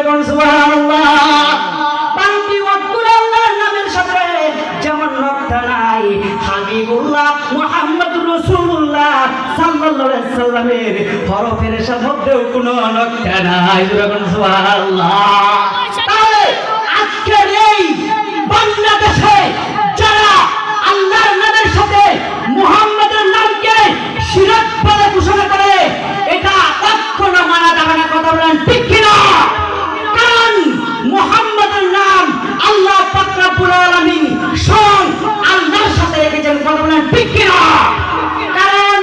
কোন সুবহানাল্লাহ। পাঁচটি ওয়াক্ত আল্লাহর নামের সাথে যেমন নকশা নাই, হাবিবুল্লাহ মুহাম্মদুর রাসূলুল্লাহ সাল্লাল্লাহু আলাইহি সাল্লামের হরফের মধ্যেও কোনো নকশা নাই। কোন সুবহানাল্লাহ। তাহলে আজকের এই বাংলাদেশে যারা আল্লাহর নামের সাথে মুহাম্মদের নামকে শিরক বলে ঘোষণা করে, এটা কখনো মানা যাবে না। কথা বলেন ঠিক কিনা? কারণ মুহাম্মদের নাম আল্লাহ পাক রব্বুল আলামিন স্বয়ং আল্লাহর সাথে রেখেছেন। কথা বলেন ঠিক কিনা? কারণ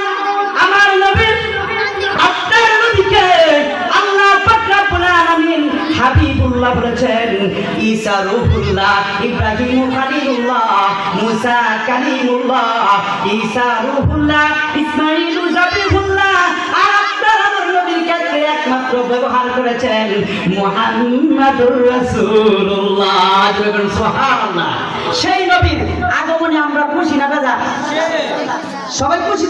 আমার নবী, আপনার নবীকে আল্লাহ পাক রব্বুল আলামিন হাবিবুল্লাহ বলেছেন, ঈসা রূহুল্লাহ, ইব্রাহিম খলিলুল্লাহ, মুসা কালিমুল্লাহ, ঈসা রূহুল্লাহ, ইসমাঈল জাবিহুল্লাহ। আর আপনার আমার নবীর ক্ষেত্রে একমাত্র ব্যবহার করেছেন মুহাম্মাদুর রাসূলুল্লাহ। সুবহানাল্লাহ। সেই নবীর আগমনে আমরা খুশি না বেজা? সবাই খুশি।